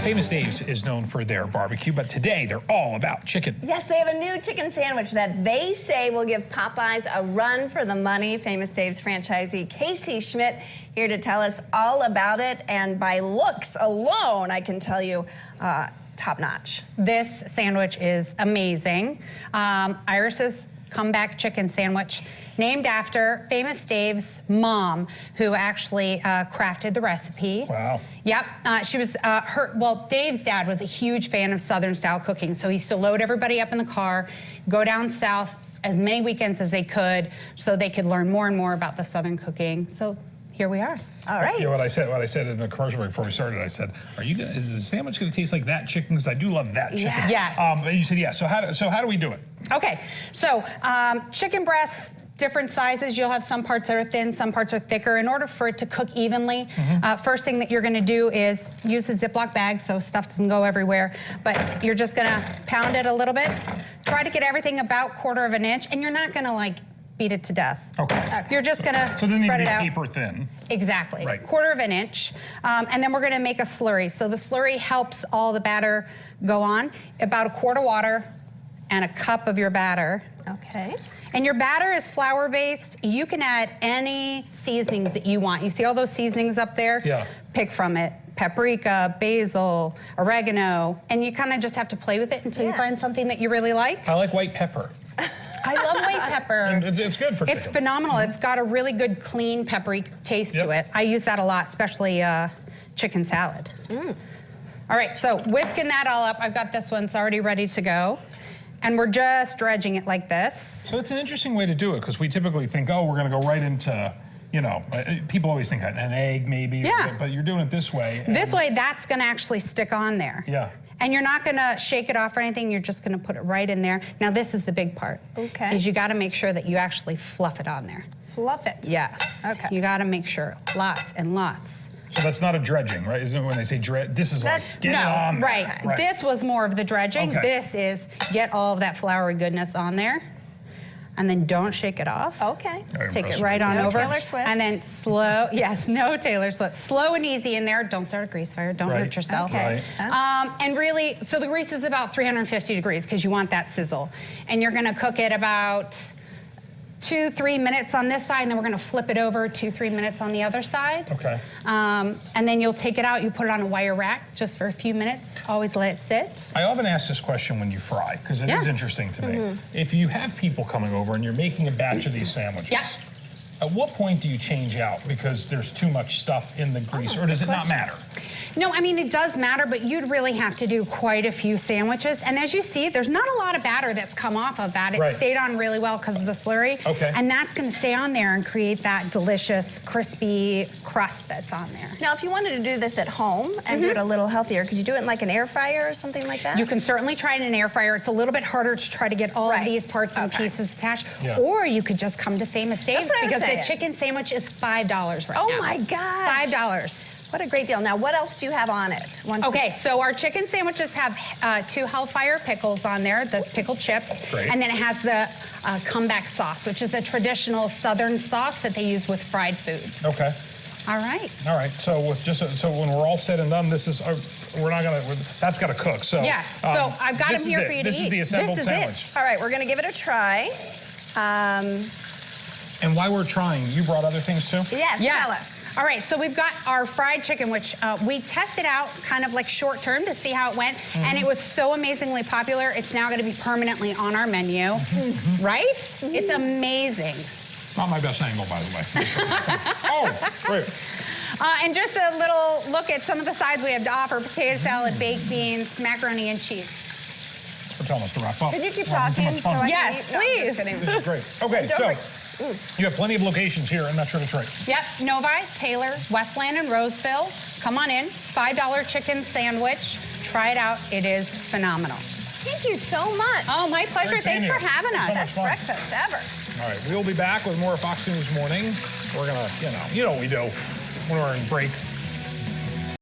Famous Dave's is known for their barbecue, but today they're all about chicken. Yes, they have a new chicken sandwich that they say will give Popeyes a run for the money. Famous Dave's franchisee Casey Schmidt here to tell us all about it. And by looks alone, I can tell you, top notch. This sandwich is amazing. Iris's comeback chicken sandwich, named after Famous Dave's mom, who actually crafted the recipe. Wow. Yep, she was, Dave's dad was a huge fan of Southern style cooking, so he used to load everybody up in the car, go down south as many weekends as they could, so they could learn more and more about the Southern cooking. So here we are. All right. Yeah, what I said in the commercial break before we started, I said, is the sandwich going to taste like that chicken? Because I do love that chicken. Yes. You said yes. So how do we do it? Okay, so chicken breasts, different sizes. You'll have some parts that are thin, some parts are thicker. In order for it to cook evenly, first thing that you're gonna do is use a Ziploc bag so stuff doesn't go everywhere. But you're just gonna pound it a little bit. Try to get everything about 1/4 of an inch, and you're not gonna like beat it to death. Okay. You're just gonna So it doesn't spread need it to be out. paper thin. Exactly. Right. 1/4 of an inch. And then we're gonna make a slurry. So the slurry helps all the batter go on. About 1 quart of water and a cup of your batter. Okay. And your batter is flour-based. You can add any seasonings that you want. You see all those seasonings up there? Yeah. Pick from it. Paprika, basil, oregano, and you kind of just have to play with it until you find something that you really like. I like white pepper. I love white pepper. And it's good for chicken. It's phenomenal. It's got a really good, clean, peppery taste to it. I use that a lot, especially chicken salad. All right, so whisking that all up, I've got this one, it's already ready to go. And we're just dredging it like this. So it's an interesting way to do it, because we typically think, oh, we're going to go right into, you know, people always think an egg maybe. Yeah. But you're doing it this way. This way, that's gonna actually stick on there. Yeah. And you're not gonna shake it off or anything, you're just gonna put it right in there. Now this is the big part. Okay. Is you gotta make sure that you actually fluff it on there. Fluff it. Yes. Okay. You gotta make sure, lots and lots. So that's not a dredging, right? Isn't it when they say dredge? This is like, get it on there. Right. This was more of the dredging. Okay. This is get all of that floury goodness on there. And then don't shake it off. Okay. Take it right on No over. Taylor Swift. And then slow, yes, no Taylor Swift. Slow and easy in there. Don't start a grease fire. Don't hurt yourself. Okay. And really, so the grease is about 350 degrees because you want that sizzle. And you're gonna cook it about 2-3 minutes on this side, and then we're gonna flip it over 2-3 minutes on the other side. Okay. And then you'll take it out, you put it on a wire rack just for a few minutes. Always let it sit. I often ask this question when you fry, because it is interesting to me. If you have people coming over and you're making a batch of these sandwiches, at what point do you change out because there's too much stuff in the grease, or does it not matter? No, I mean, it does matter, but you'd really have to do quite a few sandwiches. And as you see, there's not a lot of batter that's come off of that. It stayed on really well because of the slurry. Okay. And that's gonna stay on there and create that delicious, crispy crust that's on there. Now, if you wanted to do this at home and do it a little healthier, could you do it in like an air fryer or something like that? You can certainly try it in an air fryer. It's a little bit harder to try to get all of these parts and pieces attached. Or you could just come to Famous Dave's because the chicken sandwich is $5 right now. Oh my gosh. $5. What a great deal. Now, what else do you have on it? So our chicken sandwiches have 2 Hellfire pickles on there, the pickled chips. And then it has the comeback sauce, which is a traditional Southern sauce that they use with fried foods. Okay. All right. All right. So so when we're all said and done, this is that's got to cook. So so I've got them here for you to eat. This is the assembled sandwich. All right, we're going to give it a try. And while we're trying, you brought other things too? Yes, tell us. All right, so we've got our fried chicken, which we tested out kind of like short term to see how it went, and it was so amazingly popular, it's now gonna be permanently on our menu, right? It's amazing. Not my best angle, by the way. Oh, great. And just a little look at some of the sides we have to offer: potato salad, baked beans, macaroni and cheese. We're telling us to wrap up. Could you keep talking so I can eat? No, I'm please. just kidding. This is great. Okay, so you have plenty of locations here in Metro Detroit. Yep, Novi, Taylor, Westland, and Roseville. Come on in. $5 chicken sandwich. Try it out. It is phenomenal. Thank you so much. Oh, my pleasure. Thanks for having us. Best breakfast ever. All right, we'll be back with more Fox News Morning. We're gonna, you know what we do when we're in break.